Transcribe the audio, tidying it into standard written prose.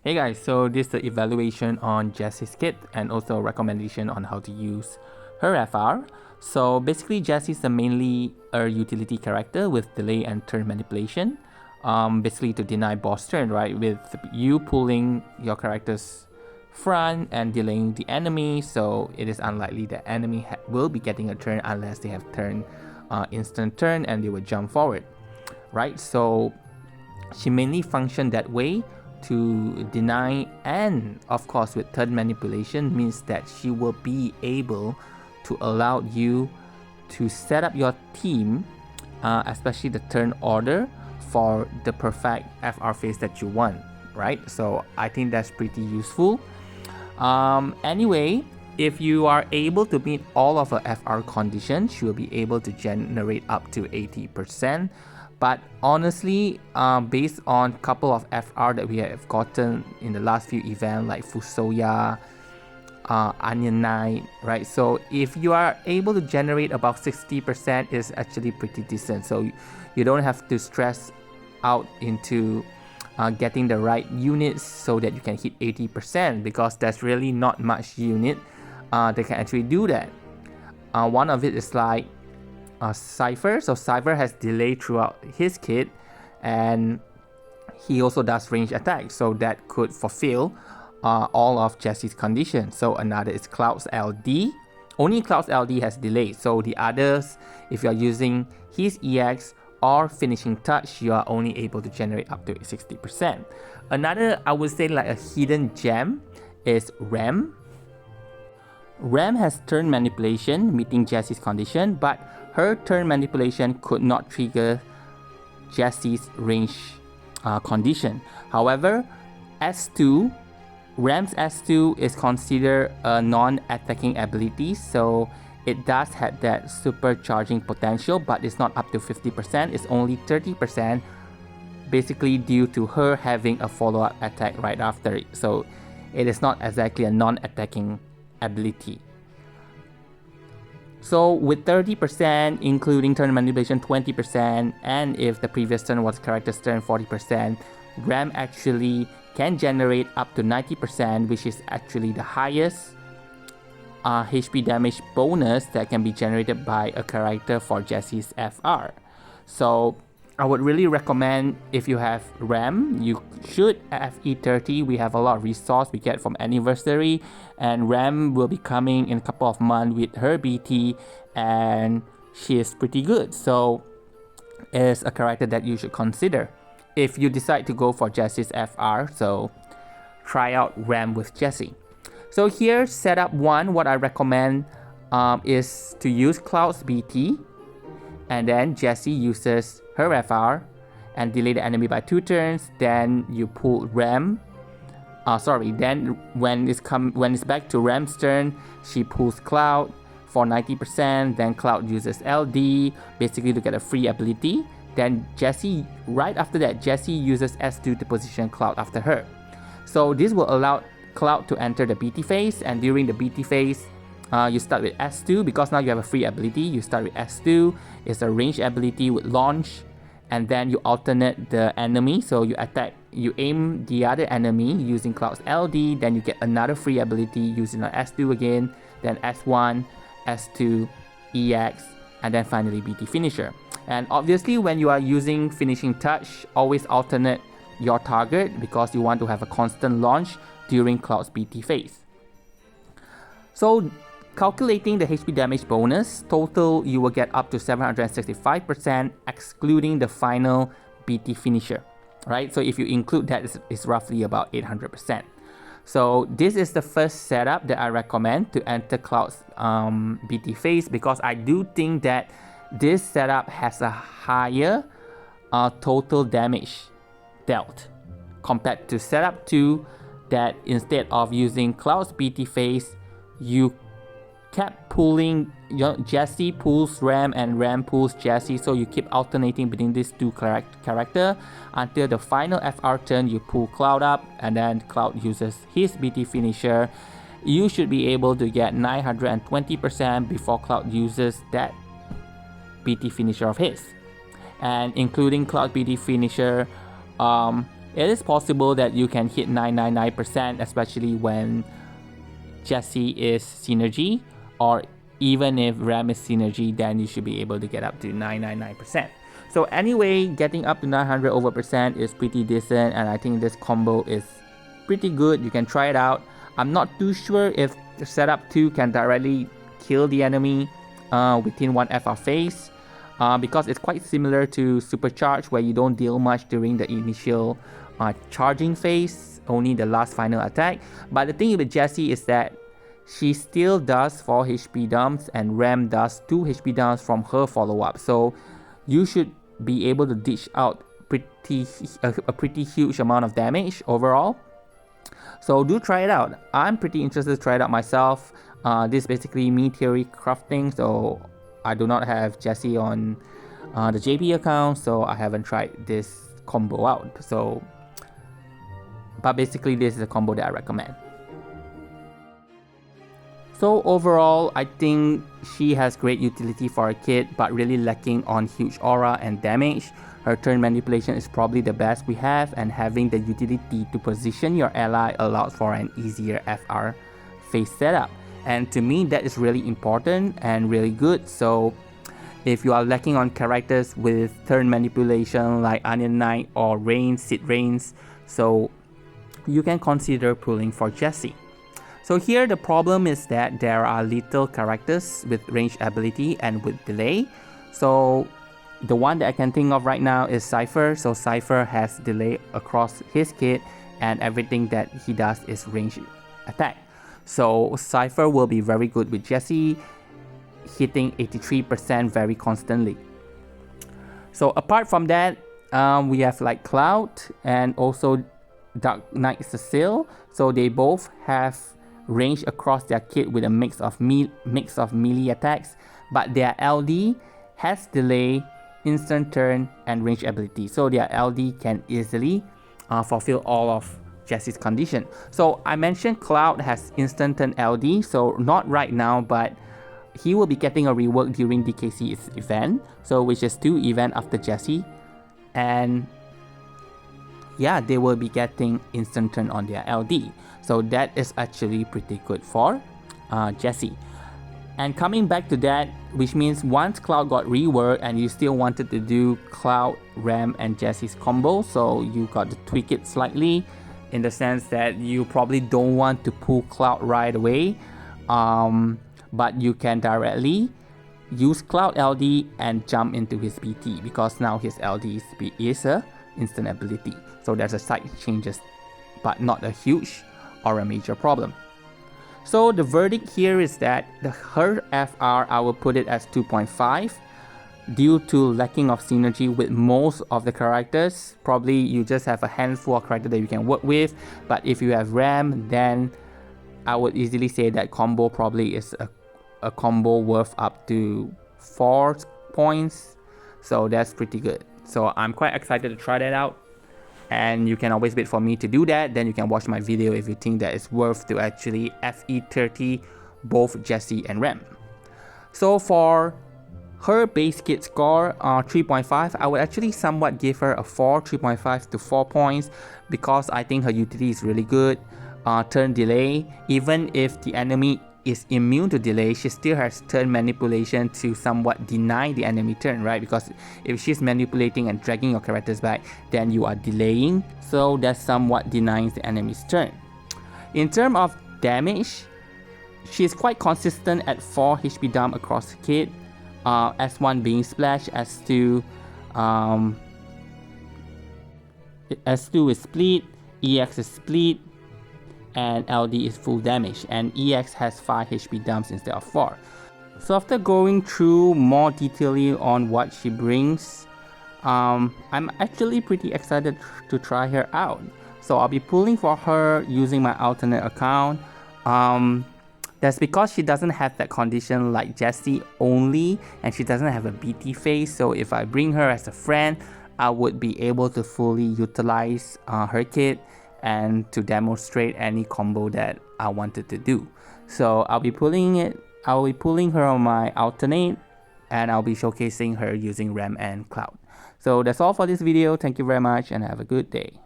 Hey guys, so this is the evaluation on Jessie's kit and also a recommendation on how to use her FR. So basically Jessie is mainly a utility character with delay and turn manipulation. Basically to deny boss turn, right? With you pulling your character's front and delaying the enemy, so it is unlikely that enemy will be getting a turn unless they have instant turn and they will jump forward, right? So she mainly functioned that way to deny, and of course with turn manipulation means that she will be able to allow you to set up your team, especially the turn order for the perfect FR phase that you want, right? So I think that's pretty useful. Anyway, if you are able to meet all of her FR conditions, you will be able to generate up to 80%. But honestly, based on a couple of FR that we have gotten in the last few events like Fusoya, Onion Knight, right? So if you are able to generate about 60%, it's actually pretty decent. So you don't have to stress out into getting the right units so that you can hit 80%, because there's really not much unit that can actually do that. One of it is like Cypher. So Cypher has delay throughout his kit, and he also does range attack, so that could fulfill all of Jessie's conditions. So another is Cloud's LD. Only Cloud's LD has delay, so the others, if you're using his EX or finishing touch, you are only able to generate up to 60%. Another, I would say like a hidden gem, is Ram. Ram has turn manipulation, meeting Jessie's condition, but her turn manipulation could not trigger Jessie's range condition. However, S2, Ram's S2 is considered a non-attacking ability, so it does have that supercharging potential, but it's not up to 50%, it's only 30%, basically due to her having a follow-up attack right after it. So it is not exactly a non-attacking ability. So with 30%, including turn manipulation 20%, and if the previous turn was character's turn 40%, Ram actually can generate up to 90%, which is actually the highest HP damage bonus that can be generated by a character for Jessie's FR. So I would really recommend, if you have Ram, you should FE 30. We have a lot of resource we get from Anniversary, and Ram will be coming in a couple of months with her BT, and she is pretty good. So it's a character that you should consider if you decide to go for Jessie's FR. So try out Ram with Jessie. So here, setup 1, what I recommend is to use Cloud's BT, and then Jessie uses her FR and delay the enemy by 2 turns. Then you pull Ram. Then when it's back to Ram's turn, she pulls Cloud for 90%. Then Cloud uses LD basically to get a free ability. Then Jessie, right after that, Jessie uses S2 to position Cloud after her. So this will allow Cloud to enter the BT phase, and during the BT phase, you start with S2 because now you have a free ability. You start with S2, it's a range ability with launch, and then you alternate the enemy. So you aim the other enemy using Cloud's LD, then you get another free ability using an S2 again, then S1, S2, EX, and then finally BT finisher. And obviously when you are using finishing touch, always alternate your target because you want to have a constant launch during Cloud's BT phase. So calculating the HP damage bonus, total you will get up to 765%, excluding the final BT finisher, right? So if you include that, it's roughly about 800%. So this is the first setup that I recommend to enter Cloud's BT phase, because I do think that this setup has a higher total damage dealt compared to setup 2, that instead of using Cloud's BT phase, you kept pulling, Jessie pulls Ram and Ram pulls Jessie, so you keep alternating between these two characters until the final FR turn. You pull Cloud up, and then Cloud uses his BT finisher. You should be able to get 920% before Cloud uses that BT finisher of his. And including Cloud BT finisher, It is possible that you can hit 999%, especially when Jessie is synergy, or even if Ram is synergy, then you should be able to get up to 999%. So anyway, getting up to 900 over percent is pretty decent, and I think this combo is pretty good. You can try it out. I'm not too sure if the setup 2 can directly kill the enemy within one FR phase, because it's quite similar to Supercharge, where you don't deal much during the initial charging phase, only the last final attack. But the thing with Jessie is that she still does 4 HP dumps, and Ram does 2 HP dumps from her follow-up. So you should be able to dish out a pretty huge amount of damage overall. So do try it out. I'm pretty interested to try it out myself. This is basically me theory crafting, so I do not have Jessie on the JP account, so I haven't tried this combo out. But basically this is a combo that I recommend. So overall, I think she has great utility for a kit, but really lacking on huge aura and damage. Her turn manipulation is probably the best we have, and having the utility to position your ally allows for an easier FR phase setup. And to me, that is really important and really good. So if you are lacking on characters with turn manipulation like Onion Knight or Reigns, Sid Reigns, so you can consider pulling for Jessie. So here the problem is that there are little characters with range ability and with delay. So the one that I can think of right now is Cypher. So Cypher has delay across his kit, and everything that he does is range attack. So Cypher will be very good with Jessie, hitting 83% very constantly. So apart from that, we have like Cloud and also Dark Knight Cecile. So they both have range across their kit with a mix of melee attacks, but their LD has delay, instant turn, and range ability. So their LD can easily fulfill all of Jessie's condition. So I mentioned Cloud has instant turn LD, so not right now, but he will be getting a rework during DKC's event, so which is 2 events after Jessie, and yeah, they will be getting instant turn on their LD. So that is actually pretty good for Jessie. And coming back to that, which means once Cloud got reworked and you still wanted to do Cloud, Ram, and Jessie's combo, so you got to tweak it slightly in the sense that you probably don't want to pull Cloud right away, but you can directly use Cloud LD and jump into his BT, because now his LD is a instant ability. So there's a slight changes, but not a huge or a major problem. So the verdict here is that her FR, I will put it as 2.5 due to lacking of synergy with most of the characters. Probably you just have a handful of characters that you can work with, but if you have Ram, then I would easily say that combo probably is a combo worth up to 4 points. So that's pretty good. So I'm quite excited to try that out. And you can always wait for me to do that, then you can watch my video if you think that it's worth to actually FE30 both Jessie and Ram. So for her base kit score, 3.5, I would actually somewhat give her a 4, 3.5 to 4 points, because I think her utility is really good. Turn delay, even if the enemy is immune to delay, she still has turn manipulation to somewhat deny the enemy turn, right? Because if she's manipulating and dragging your characters back, then you are delaying, so that somewhat denies the enemy's turn. In terms of damage, she's quite consistent at 4 HP dump across the kit, S1 being splash, S2 is split, EX is split, and LD is full damage, and EX has 5 HP dumps instead of 4. So after going through more detailing on what she brings, I'm actually pretty excited to try her out. So I'll be pulling for her using my alternate account. That's because she doesn't have that condition like Jessie only, and she doesn't have a BT phase. So if I bring her as a friend, I would be able to fully utilize her kit and to demonstrate any combo that I wanted to do. So I'll be pulling her on my alternate, and I'll be showcasing her using Ram and Cloud. So that's all for this video. Thank you very much and have a good day.